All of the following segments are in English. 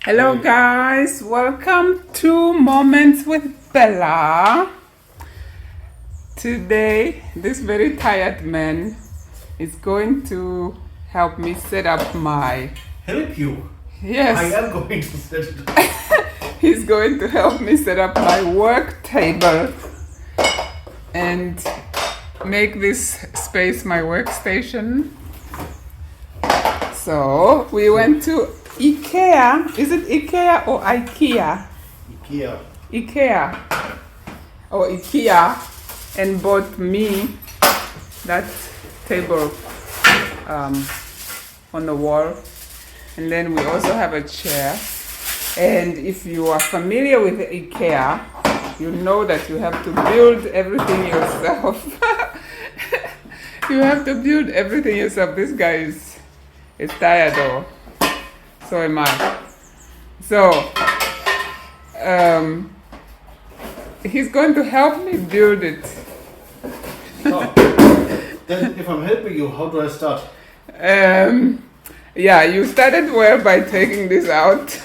Hello guys, welcome to Moments with Bella. Today, this very tired man is going to help me set up my... Help you? Yes. I am going to set it up. He's going to help me set up my work table and make this space my workstation. So, we went to IKEA. Is it IKEA or IKEA? IKEA. IKEA or IKEA and bought me that table on the wall, and then we also have a chair. And if you are familiar with IKEA, you know that you have to build everything yourself. You have to build everything yourself. This guy is tired though. So am I. So he's going to help me build it. Oh. Then if I'm helping you, how do I start? Yeah, you started well by taking this out.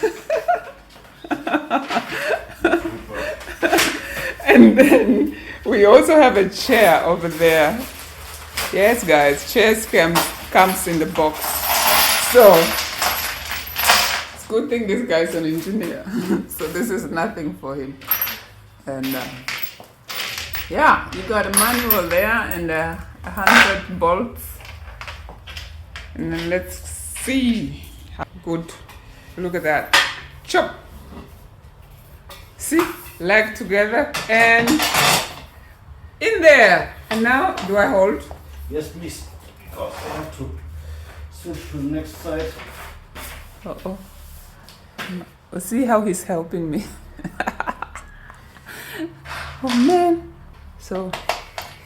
And then we also have a chair over there. Yes guys, chairs comes in the box. So it's a good thing this guy's an engineer. So this is nothing for him. And yeah, you got a manual there and 100 bolts. And then let's see how good. Look at that. Chop. See? Leg together and in there. And now, do I hold? Yes, please. Because I have to switch to the next side. Uh-oh. See how he's helping me. Oh man. So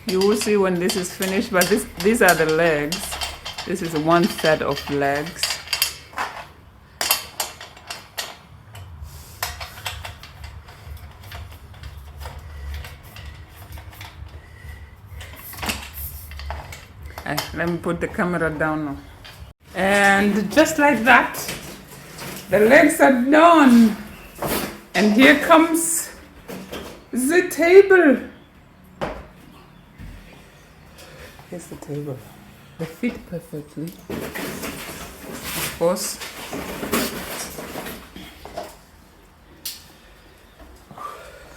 you will see when this is finished, but these are the legs. This is one set of legs. Let me put the camera down now. And just like that, the legs are done. And here comes the table. Here's the table. They fit perfectly. Of course.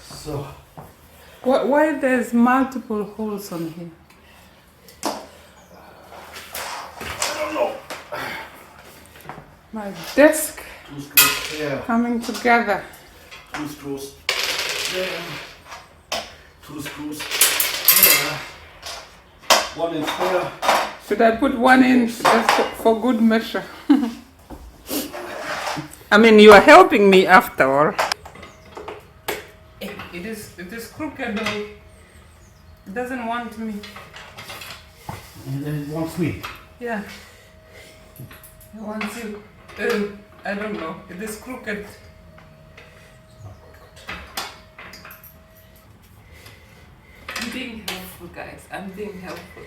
So. Why there's multiple holes on here? My desk 2 screws there. coming together. 2 screws there. 2 screws there. 1 in there. Should I put one in just for good measure? I mean, you are helping me after all. It is crooked though. It doesn't want me. And then it wants me. Yeah. It wants you. I don't know. It is crooked. I'm being helpful, guys. I'm being helpful.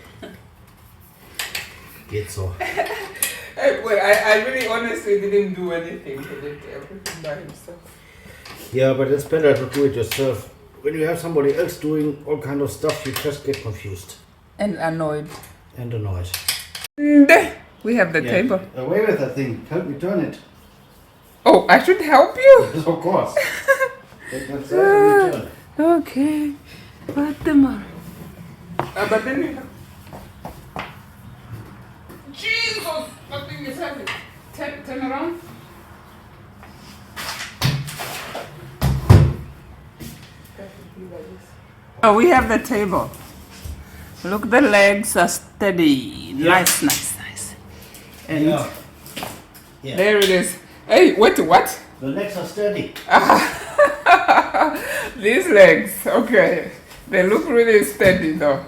Geht so. Well, I really honestly didn't do anything. He did everything by himself. Yeah, but it's better to do it yourself. When you have somebody else doing all kind of stuff, you just get confused. And annoyed. And annoyed. And we have the table. Away with that thing. Help me turn it. Oh, I should help you? Yes, of course. That's turn. Okay. Whatever. But then you have... Jesus! That thing is heavy. Turn around. Oh, we have the table. Look, the legs are steady. Yeah. Nice. And Yeah. there it is. Hey, wait, what? The legs are steady. These legs, okay. They look really steady though.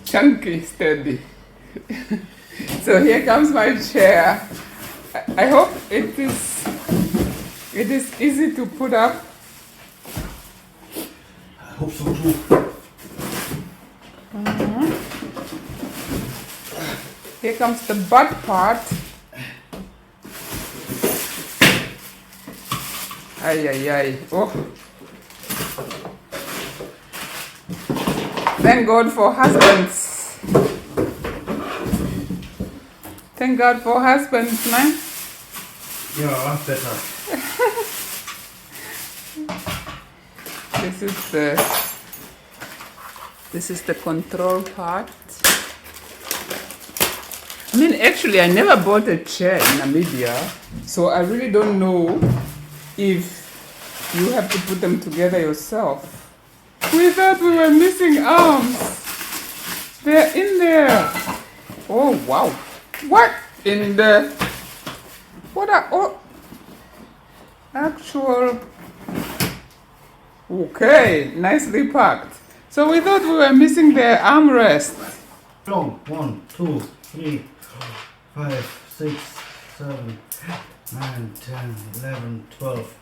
Chunky steady. So here comes my chair. I hope it is easy to put up. I hope so too. Here comes the butt part. Ay, ay, ay. Oh. Thank God for husbands. Thank God for husbands, man. Ja, better. This is the control part. I mean, actually, I never bought a chair in Namibia, so I really don't know if you have to put them together yourself. We thought we were missing arms. They're in there. Oh, wow. What in the... What are... Oh, actual... Okay, nicely packed. So we thought we were missing the armrest. Long. 1, 2, 3, 5, 6, 7, 9, 10, 11, 12.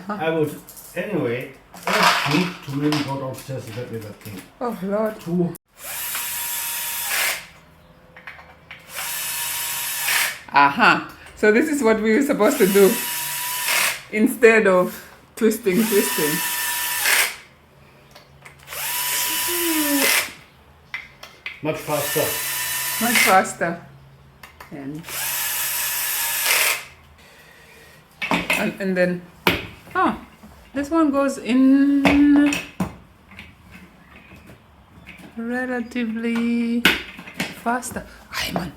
I would anyway ask you to maybe go downstairs and get me that thing. Oh, Lord. 2. Aha. So this is what we were supposed to do instead of twisting. Much faster. Much faster. And then, this one goes in relatively faster. Ay, man.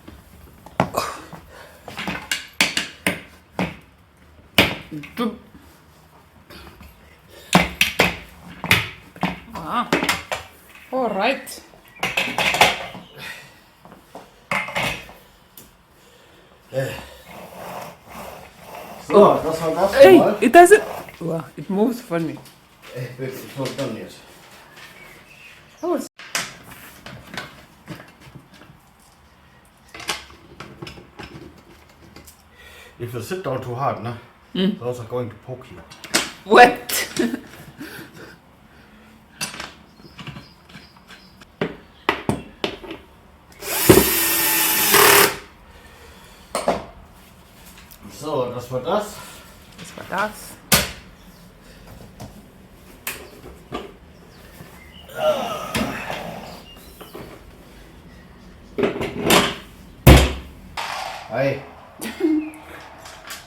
All right. So, das war das Hey, mal. it doesn't. Wow, it moves funny. It's not done yet. Oh, If you sit down too hard, those are going to poke you. what? So, das war das. Das war das. Hi.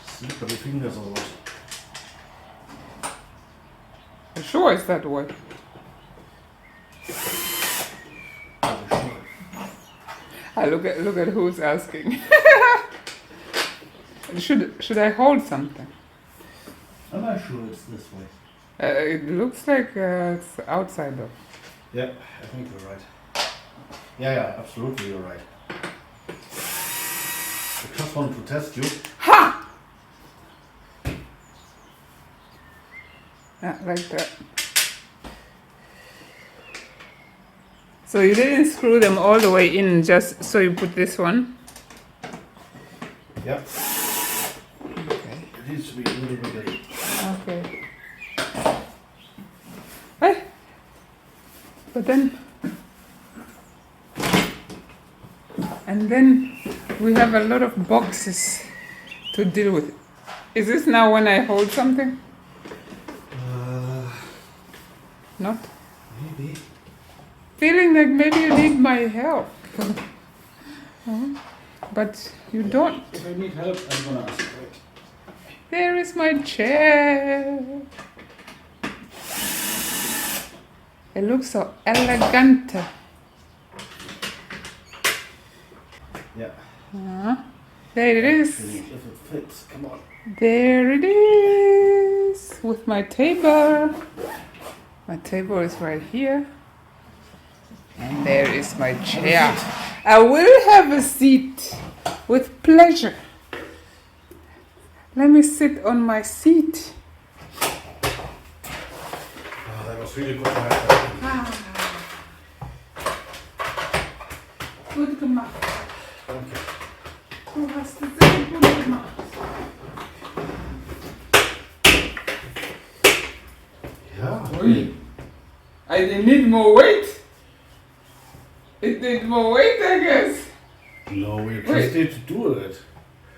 Slippery fingers or what? You sure it's that way? Look at who's asking. Should I hold something? I'm not sure it's this way. It looks like it's outside though. Yeah, I think you're right. Yeah, absolutely you're right. I just wanted to test you. Ha! Yeah, like that. So you didn't screw them all the way in, just so you put this one. Yep. Okay. It needs to be a little bit late. Okay. Hey. But then, and then we have a lot of boxes to deal with. Is this now when I hold something? Not? Maybe. Feeling like maybe you need my help. But you don't. If I need help, I'm gonna ask for it. There is my chair. It looks so elegant. Yeah. There it is. If it fits, come on. There it is. With my table. My table is right here. And there is my chair. I will have a seat with pleasure. Let me sit on my seat. Oh, that was really good to have that. Gut gemacht. Okay. Du hast es sehr gut gemacht. Yeah. Ui. I need more weight. It need more weight, I guess. No, we Wait. just need to do it.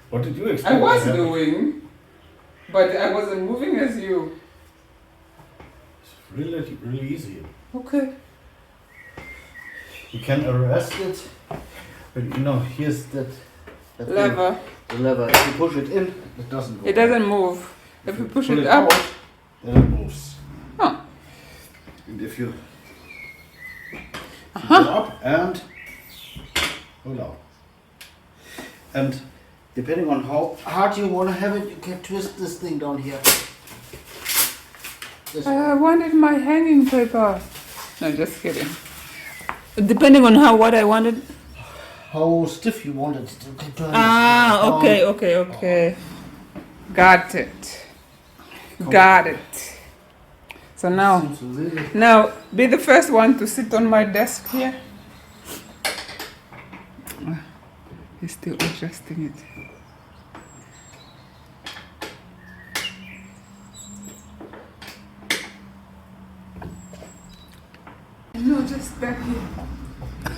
What did you expect? I was to happen? doing. But I wasn't moving as you. It's really easy. Okay. You can arrest it, but you know, here's that Lever. thing, the lever. If you push it in, it doesn't go. It doesn't move. If you push pull it up. out, then it moves. Oh. And if you pull up and pull out. And depending on how hard you want to have it, you can twist this thing down here. I wanted my hanging paper. No, just kidding. Depending on what I wanted. How stiff you want it to turn. Okay. Got it. Got it. So now be the first one to sit on my desk here. He's still adjusting it. No, just back here.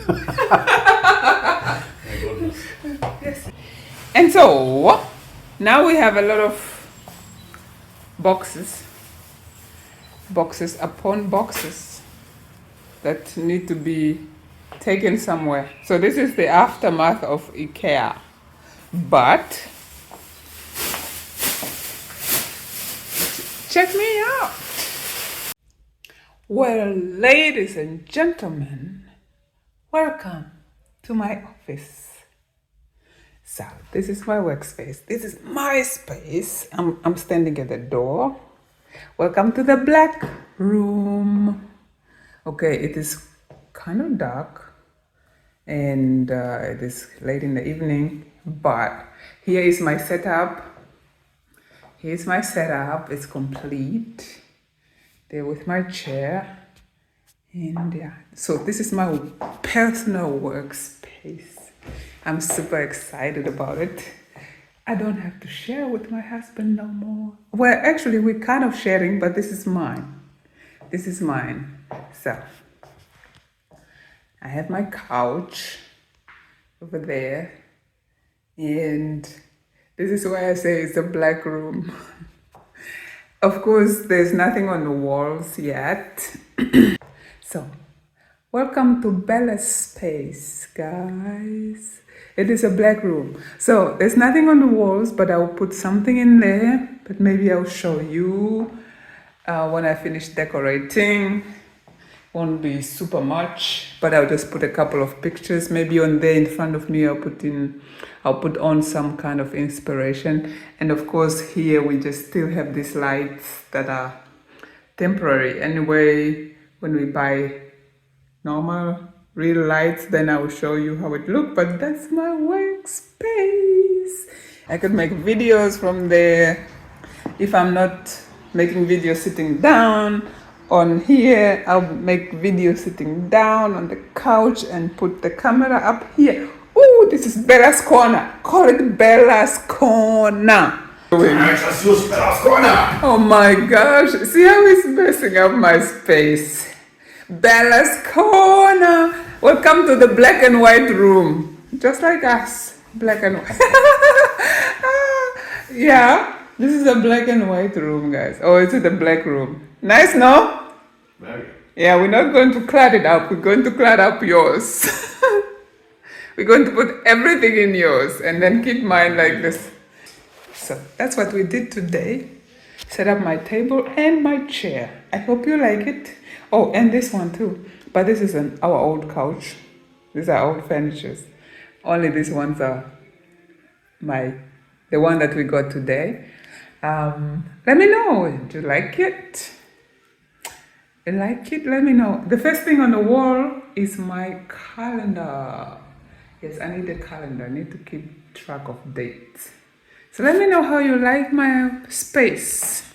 My goodness. Yes. And so now we have a lot of boxes upon boxes that need to be taken somewhere. So this is the aftermath of IKEA. But check me out. Well, ladies and gentlemen, welcome to my office. So this is my workspace. This is my space. I'm standing at the door. Welcome to the black room. Okay, it is kind of dark and it is late in the evening, but here is my setup. Here's my setup. It's complete. There with my chair. And yeah, so this is my personal workspace. I'm super excited about it. I don't have to share with my husband no more. Well, actually, we're kind of sharing, but this is mine. This is mine. So, I have my couch over there. And this is why I say it's a black room. Of course, there's nothing on the walls yet. So, welcome to Bella's space, guys. It is a black room. So, there's nothing on the walls, but I'll put something in there. But maybe I'll show you when I finish decorating. Won't be super much, but I'll just put a couple of pictures. Maybe on there in front of me, I'll put on some kind of inspiration. And of course, here we just still have these lights that are temporary. Anyway, when we buy normal real lights, then I will show you how it looks. But that's my workspace. I could make videos from there. If I'm not making videos sitting down on here, I'll make videos sitting down on the couch and put the camera up here. Ooh, this is Bella's corner. Call it Bella's corner. I just use Bella's corner. Oh my gosh, see how he's messing up my space. Bella's corner. Welcome to the black and white room. Just like us, black and white. Yeah, this is a black and white room, guys. Oh, it's the black room. Nice, no? Very. Yeah, we're not going to clad it up. We're going to clad up yours. We're going to put everything in yours and then keep mine like this. So that's what we did today. Set up my table and my chair. I hope you like it. Oh, and this one too. But this is our old couch. These are old furnitures. Only these ones are the one that we got today. Let me know. Do you like it? Like it? Let me know. The first thing on the wall is my calendar. Yes, I need a calendar. I need to keep track of dates. So let me know how you like my space.